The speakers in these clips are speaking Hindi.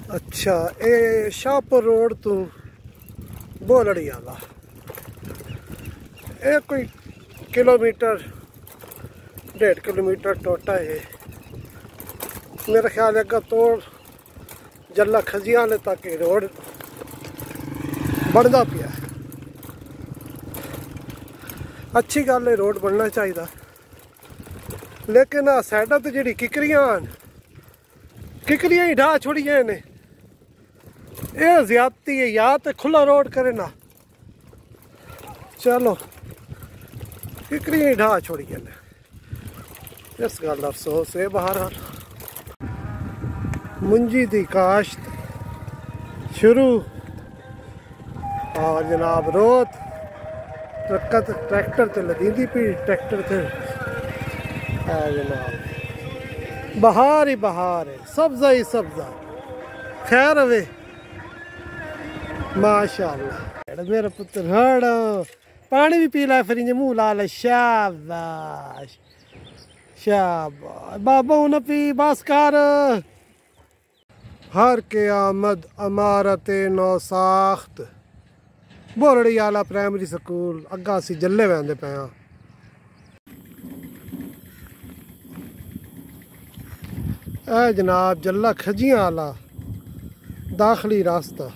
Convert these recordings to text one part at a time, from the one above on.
अच्छा, ये शाहपुर रोड तो बोलड़ी आला ये कोई किलोमीटर 1.5 किलोमीटर टोटा है मेरा ख्याल है। अगर तो जल्ला खजियां ले तक रोड बनता पिया। अच्छी गल है, रोड बनना चाहिए, लेकिन साइडा तो जी किकरियां ही ढा छोड़िया ने, ये ज्यादती है। या तो खुला रोड करे ना, चलो किकरियां ही ढा छोड़िया ने, इस गल का अफसोस है। बहरहाल मुंजी दी काश्त शुरू और जनाब रोत ट्रैक्टर ते लदी पी, ट्रैक्टर ते जनाब बहार ही बहार है, सब्जा ही सब्जा। खैर वे माशाअल्लाह मेरा पुत्र हड़ पानी भी पी ला, फिर इंजे मुँह ला ले। शाबाश शाबाश बाबा न पी, बस कर। हर के आमद अमारत नौ साख्त बोलड़ी आला प्राइमरी स्कूल अग्गा असी जल्ले वहदे पे हाँ। ए जनाब जल्ला खजियां आला दाखली रास्ता,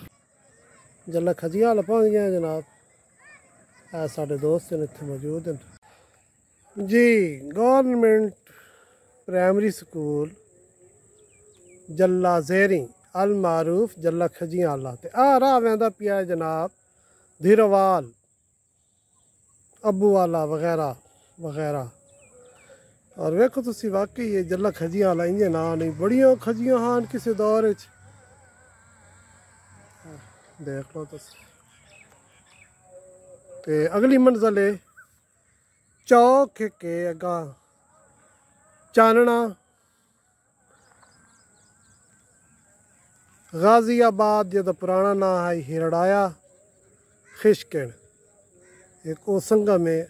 जल्ला खजियां आला पहुँच गया जनाब। ए साढ़े दोस्त ने इतने मौजूद हैं जी। गवर्नमेंट प्राइमरी स्कूल जल्ला ज़ेरी अल मारूफ जल्ला खजियां आला ते आ राह वहदा पिया जनाब धीरोवाल अबू वाला वगैरह वगैरह। और वेखो तुसी वाकई ये जल्ला खजियां आला इंजे ना नहीं, बड़िया खजियां हान किसी दौर च, देख लो तुसी। ते अगली मंजिल है चौक के अगा चानना गाजियाबाद जदा पुराना ना है हिरड़ाया खिशकिन एक ओ संगा में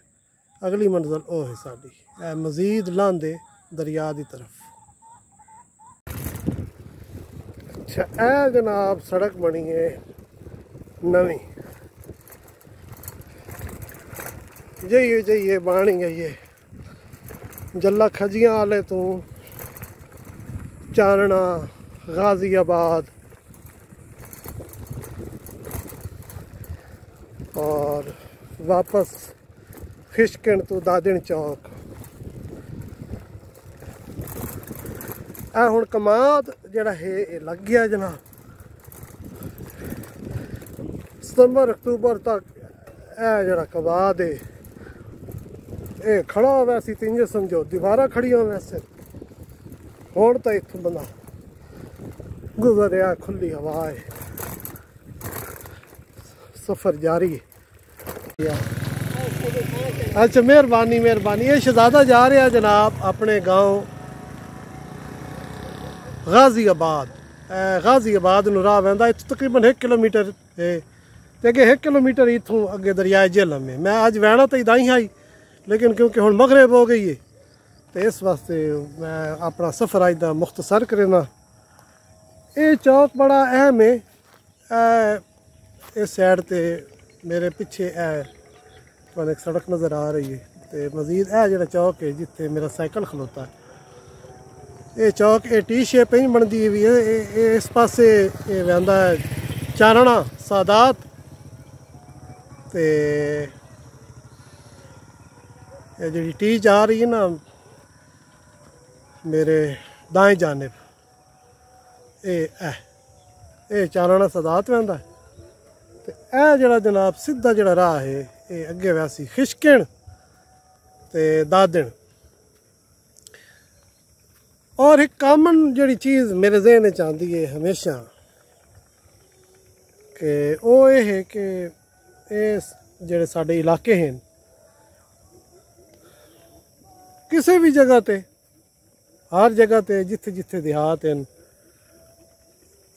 अगली मंजिल ओ है साड़ी। मजीद लांदे दरिया की तरफ। अच्छा ए जनाब सड़क बनी है नवी, जाइए बनी गई है जल्ला खजियां आले तो चानना गाजियाबाद और वापस खिशकिन तो दादिन चौक। हुण कमाद जड़ा है लग गया जनाब, सितंबर अक्तूबर तक जड़ा कमाद है ये खड़ा हो वैसी तो इंजे समझो दीवारा खड़ी हो वैसे। हुण तो इत्थों बंदा गुजर रहा, खुली हवा है, सफ़र जारी है। अच्छा मेहरबानी मेहरबानी। ये शहजादा जा रहा जनाब अपने गाँव गाजियाबाद। गाजियाबाद नूं राह वहदा इत्थों तकरीबन 1 किलोमीटर है, ते अगे 1 किलोमीटर इत्थों अगे दरिया झेलम है। मैं अज वहना तो इदां ही आई, लेकिन क्योंकि हुण मगरिब हो गई है तो इस वास्ते मैं अपना सफ़र अज दा मुख्तसर करना। ये चौक बड़ा अहम है। इस साइड ते मेरे पिछे एक सड़क नज़र आ रही है, तो मजीद जड़ा चौक है जिथे मेरा साइकिल खलोता है। ये चौक ये टी शेप ही बनती है भी है। इस पासे ये वहदा है चानना सादात, ते ये जी टी जा रही है ना मेरे दाएं जानिब, ये चानना सादात वहदा है। तो यह जड़ा जनाब सीधा जड़ा राह है ये अगे वैसी खिशकिन ते दादिन। और एक कॉमन जड़ी चीज़ मेरे जहन च आती है हमेशा कि वो ये है कि जेड़े साडे इलाके हैं किसी भी जगह ते हर जगह ते जिथे जिथे देहात हैं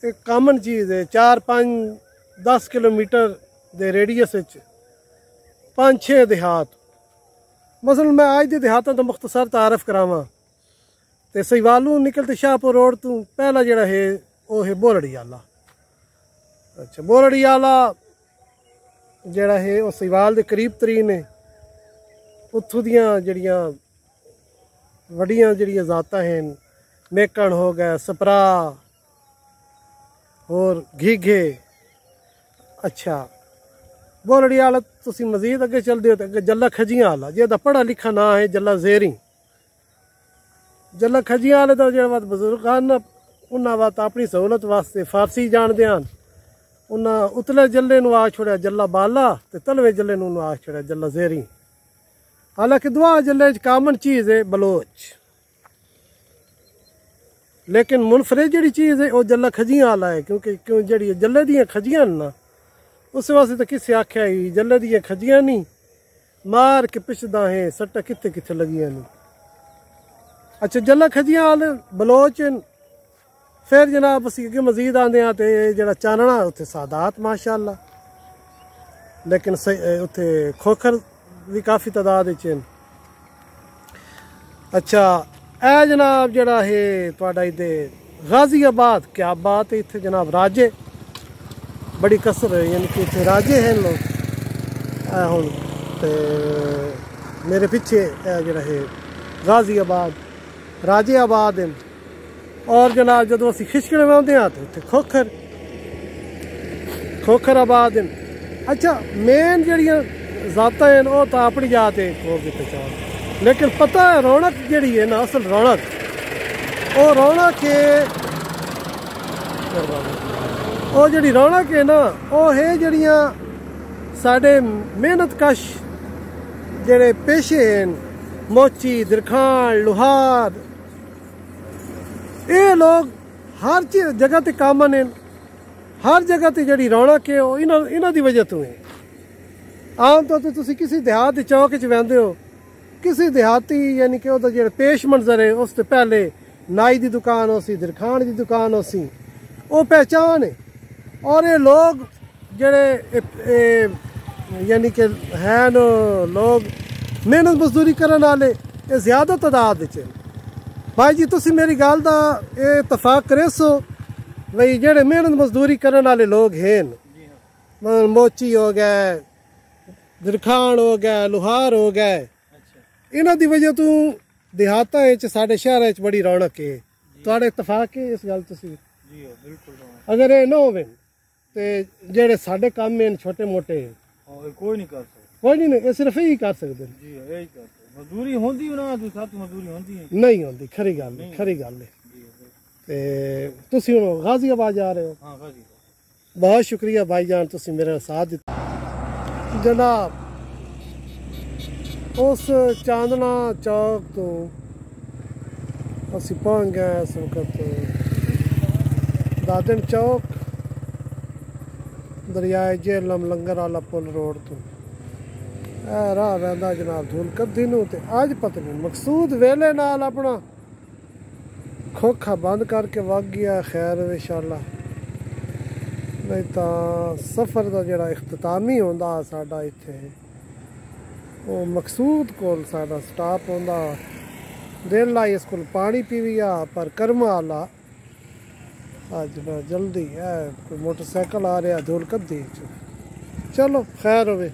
एक कॉमन चीज़ है। 4-5-10 किलोमीटर दे रेडियस 5-6 देहात। मसलन मैं अज के देहातों तो मुख्तसर तारफ करावां तो सहीवालू निकलते शाहपुर रोड तो पहला जड़ा है ਉਹ ਹੈ ਬੋਲੜੀ ਵਾਲਾ। ਅੱਛਾ ਬੋਲੜੀ ਵਾਲਾ ਜਿਹੜਾ ਹੈ ਉਹ ਸਿਵਾਲ ਦੇ ਕਰੀਬ ਤਰੀਨ ਹੈ। ਉੱਥੋਂ ਦੀਆਂ ਜਿਹੜੀਆਂ ਵੱਡੀਆਂ ਜਿਹੜੀਆਂ ਜ਼ਾਤਾਂ ਹਨ, ਮੇਕਣ ਹੋ ਗਏ, ਸਪਰਾ ਹੋਰ ਘੀघे। ਅੱਛਾ ਬੋਲੜੀ ਵਾਲਾ ਤੁਸੀਂ ਮਜ਼ੀਦ ਅੱਗੇ ਚੱਲਦੇ ਹੋ ਤਾਂ ਅੱਗੇ ਜੱਲਾ ਖਜੀਆਂ ਵਾਲਾ, ਜਿਹਦਾ ਪੜ੍ਹਾ ਲਿਖਾ ਨਾਂ ਹੈ ਜੱਲਾ ਜ਼ੇਰੀ। ਜੱਲਾ ਖਜੀਆਂ ਵਾਲੇ ਦਾ ਜਿਹੜਾ ਬਜ਼ੁਰਗ ਹਨ ਉਹਨਾਂ ਵਾਸਤੇ ਆਪਣੀ ਸਹੂਲਤ ਵਾਸਤੇ ਫਾਰਸੀ ਜਾਣਦੇ ਹਨ। ਉਹਨਾਂ ਉਤਲੇ ਜੱਲੇ ਨੂੰ ਆ ਛੋੜਿਆ ਜੱਲਾ ਬਾਲਾ ਤੇ ਤਲਵੇ ਜੱਲੇ ਨੂੰ ਆ ਛੋੜਿਆ ਜੱਲਾ ਜ਼ੇਰੀ। हालांकि दुआ जल्ले कामन चीज़ है बलोच, लेकिन मुनफरिद जी चीज़ है वह जल्ला खजियां वाला है। क्यों जी जल्ले दियाँ खजियां ना उस वास्ते तो किसे आख्या ही जल्ले दियाँ खजियां नहीं मार के पिछदा है सट्टा कित्थे कित्थे लगियां नहीं। अच्छा जल्ला खजियां वाले बलोच फिर जनाब असी अगे मजीद आते हैं तो जरा चानना उत्थे सादात माशाअल्लाह, लेकिन उत्थे खोखर भी काफ़ी तादाद च। अच्छा ए जनाब जड़ा है तुहाडा इधे गाजियाबाद क्या बात है, इत्थे जनाब राजे बड़ी कसर है, यानी कि इत्थे राजे हैं लोग। हुण ते मेरे पिछे जड़ा है गाजियाबाद राजे आबाद हैं। और जनाब जदों असीं खिशकड़े में आउंदे हां ते इत्थे खोखर आबाद हैं। अच्छा मेन जड़ियां ज़ातां हैं वो तो अपनी जात है होगी पहचान, लेकिन पता है रौनक जड़ी है ना असल रौनक वो रौनक है वो जड़ी रौनक है ना वो है जड़ियाँ साढ़े मेहनत कश जड़े पेशे हैं मोची दरखान लुहार ये लोग हर चीज जगह ते कामन हैं। हर जगह ते जड़ी रौनक है वो इन्हां दी वजह तो है। आम तौर पर तुम किसी देहात चौक च वहदे हो, किसी देहाती यानी कि जो पेश मंजर है उस पहले नाई की दुकान हो सी दरखान की दुकान हो सी वो पहचान है। और ये लोग जड़े यानी कि हैं लोग मेहनत मजदूरी करने वाले ये ज़्यादा तादाद च। भाई जी तुम मेरी गल का इतफाक करे सो भाई जेड़े मेहनत मजदूरी करने वाले लोग हैं मोची हो गए दरखान हो गए लुहार हो गए इन्हां दी वजह तू देहातां च साडे शहरां च बड़ी रौनक है। तुहाडे इतफाक है इस गल तुसीं? जी बिल्कुल। अगर ये ना होवे ते जेड़े साडे काम हैं छोटे मोटे कोई नहीं कर सकदा, कोई नहीं ये सिर्फ यही कर सकदे जी, यही कर सकदे। मजदूरी होंदी ना तो साथ मजदूरी होंदी है नहीं होंदी, खरी गल है खरी गल है। ते तुसीं हुण गाजियाबाद जा रहे हो? हां गाजियाबाद। बहुत शुक्रिया भाईजान तुसीं मेरा साथ दिता। जनाब उस चांदना चौक तो असी पहुंच गए इस वक्त दादन चौक दरियाए जेहलम लंगर वाला पुल रोड तो राह वहदा जनाब धूलकद्दी नूं ते अज पता नहीं मकसूद वेले नाल अपना खोखा बंद करके वग गया। खैर इंशाअल्लाह नहीं तो सफ़र का जोड़ा इख्तितामी होंदा साडा इत्थे वो मकसूद कोल साडा स्टाप होंदा दिल लाई इस कोल पानी पीविया पर कर्मा आला अज मैं जल्दी है कोई मोटरसाइकिल आ रहा धूलकद्दी चलो खैर होवे।